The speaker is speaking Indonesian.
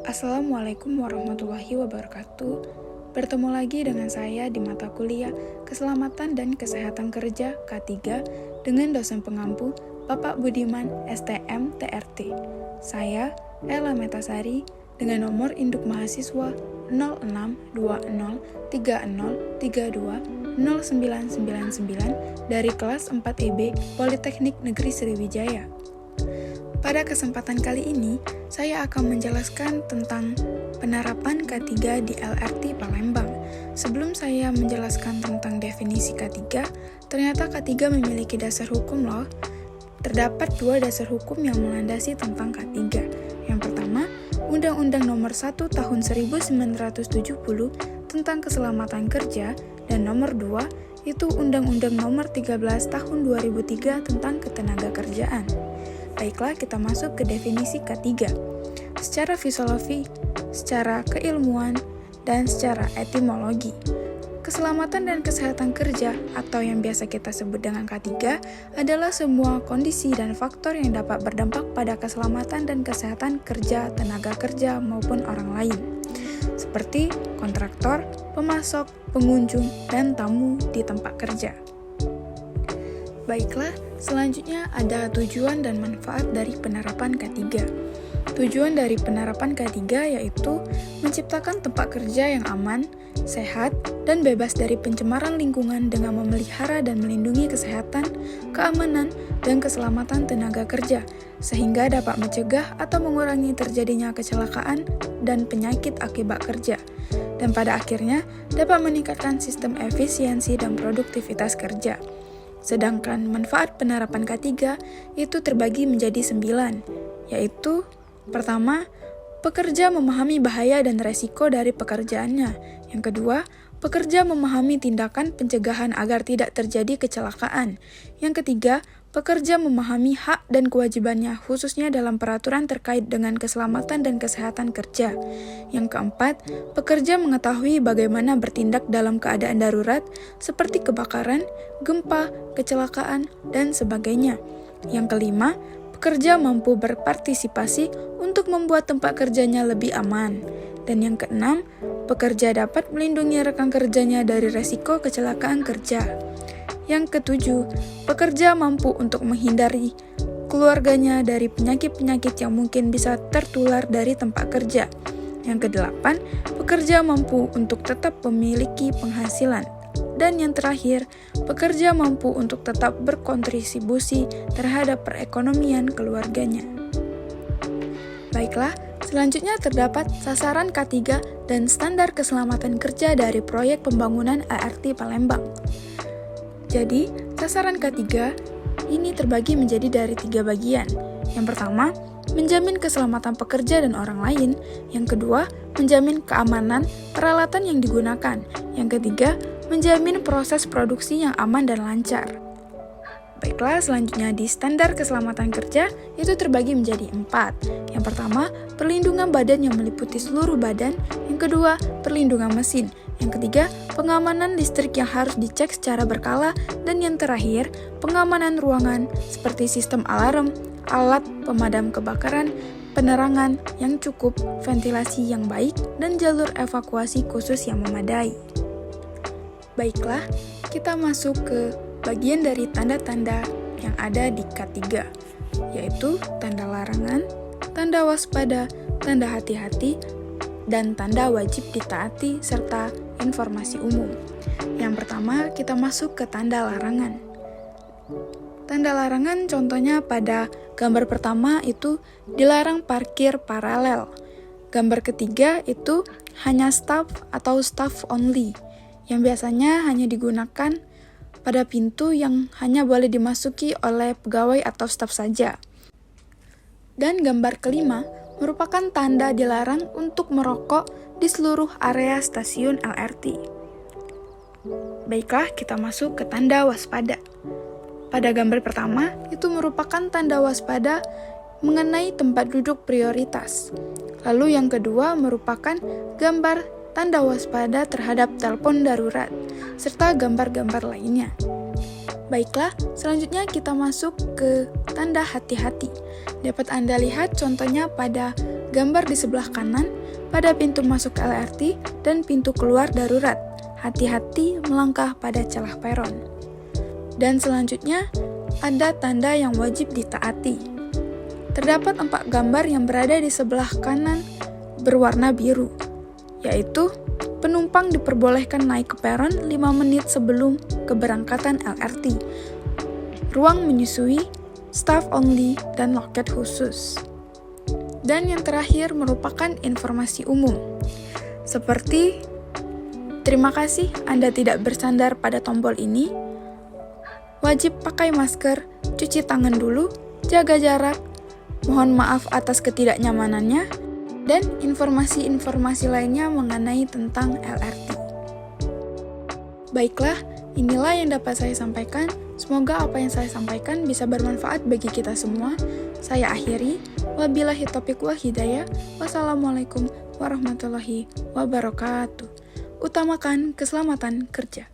Assalamualaikum warahmatullahi wabarakatuh. Bertemu lagi dengan saya di mata kuliah Keselamatan dan Kesehatan Kerja K3 dengan dosen pengampu Bapak Budiman STM TRT. Saya Ella Metasari dengan nomor induk mahasiswa 062030320999 dari kelas 4 IB Politeknik Negeri Sriwijaya. Pada kesempatan kali ini, saya akan menjelaskan tentang penerapan K3 di LRT Palembang. Sebelum saya menjelaskan tentang definisi K3, ternyata K3 memiliki dasar hukum loh. Terdapat dua dasar hukum yang melandasi tentang K3. Yang pertama, Undang-Undang Nomor 1 Tahun 1970 tentang Keselamatan Kerja, dan nomor 2 itu Undang-Undang Nomor 13 Tahun 2003 tentang Ketenagakerjaan. Baiklah, kita masuk ke definisi K3. Secara fisiologi, secara keilmuan, dan secara etimologi. Keselamatan dan kesehatan kerja atau yang biasa kita sebut dengan K3 adalah semua kondisi dan faktor yang dapat berdampak pada keselamatan dan kesehatan kerja, tenaga kerja, maupun orang lain. Seperti kontraktor, pemasok, pengunjung, dan tamu di tempat kerja. Baiklah, selanjutnya ada tujuan dan manfaat dari penerapan K3. Tujuan dari penerapan K3 yaitu menciptakan tempat kerja yang aman, sehat, dan bebas dari pencemaran lingkungan dengan memelihara dan melindungi kesehatan, keamanan, dan keselamatan tenaga kerja, sehingga dapat mencegah atau mengurangi terjadinya kecelakaan dan penyakit akibat kerja, dan pada akhirnya dapat meningkatkan sistem efisiensi dan produktivitas kerja. Sedangkan manfaat penerapan K3 itu terbagi menjadi 9, yaitu pertama, pekerja memahami bahaya dan resiko dari pekerjaannya. Yang kedua, pekerja memahami tindakan pencegahan agar tidak terjadi kecelakaan. Yang ketiga, pekerja memahami hak dan kewajibannya khususnya dalam peraturan terkait dengan keselamatan dan kesehatan kerja. Yang keempat, pekerja mengetahui bagaimana bertindak dalam keadaan darurat seperti kebakaran, gempa, kecelakaan, dan sebagainya. Yang kelima, pekerja mampu berpartisipasi untuk membuat tempat kerjanya lebih aman. Dan yang keenam, pekerja dapat melindungi rekan kerjanya dari resiko kecelakaan kerja. Yang ketujuh, pekerja mampu untuk menghindari keluarganya dari penyakit-penyakit yang mungkin bisa tertular dari tempat kerja. Yang kedelapan, pekerja mampu untuk tetap memiliki penghasilan. Dan yang terakhir, pekerja mampu untuk tetap berkontribusi terhadap perekonomian keluarganya. Baiklah, selanjutnya terdapat sasaran K3 dan standar keselamatan kerja dari proyek pembangunan LRT Palembang. Jadi, sasaran K3 ini terbagi menjadi dari 3 bagian. Yang pertama, menjamin keselamatan pekerja dan orang lain. Yang kedua, menjamin keamanan peralatan yang digunakan. Yang ketiga, menjamin proses produksi yang aman dan lancar. Baiklah, selanjutnya di standar keselamatan kerja itu terbagi menjadi 4. Yang pertama, perlindungan badan yang meliputi seluruh badan. Yang kedua, perlindungan mesin. Yang ketiga, pengamanan listrik yang harus dicek secara berkala. Dan yang terakhir, pengamanan ruangan seperti sistem alarm, alat pemadam kebakaran, penerangan yang cukup, ventilasi yang baik, dan jalur evakuasi khusus yang memadai. Baiklah, kita masuk ke bagian dari tanda-tanda yang ada di K3, yaitu tanda larangan, tanda waspada, tanda hati-hati, dan tanda wajib ditaati, serta informasi umum. Yang pertama, kita masuk ke tanda larangan. Tanda larangan contohnya pada gambar pertama itu dilarang parkir paralel. Gambar ketiga itu hanya staff atau staff only, yang biasanya hanya digunakan pada pintu yang hanya boleh dimasuki oleh pegawai atau staf saja. Dan gambar kelima merupakan tanda dilarang untuk merokok di seluruh area stasiun LRT. Baiklah, kita masuk ke tanda waspada. Pada gambar pertama, itu merupakan tanda waspada mengenai tempat duduk prioritas. Lalu yang kedua merupakan gambar tanda waspada terhadap telepon darurat, serta gambar-gambar lainnya. Baiklah, selanjutnya kita masuk ke tanda hati-hati. Dapat Anda lihat contohnya pada gambar di sebelah kanan, pada pintu masuk LRT dan pintu keluar darurat. Hati-hati melangkah pada celah peron. Dan selanjutnya, ada tanda yang wajib ditaati. Terdapat 4 gambar yang berada di sebelah kanan berwarna biru, yaitu penumpang diperbolehkan naik ke peron 5 menit sebelum keberangkatan LRT, ruang menyusui, staff only, dan loket khusus. Dan yang terakhir merupakan informasi umum, seperti terima kasih Anda tidak bersandar pada tombol ini, wajib pakai masker, cuci tangan dulu, jaga jarak, mohon maaf atas ketidaknyamanannya, dan informasi-informasi lainnya mengenai tentang LRT. Baiklah, inilah yang dapat saya sampaikan. Semoga apa yang saya sampaikan bisa bermanfaat bagi kita semua. Saya akhiri. Wabillahi taufiq wal hidayah. Wassalamualaikum warahmatullahi wabarakatuh. Utamakan keselamatan kerja.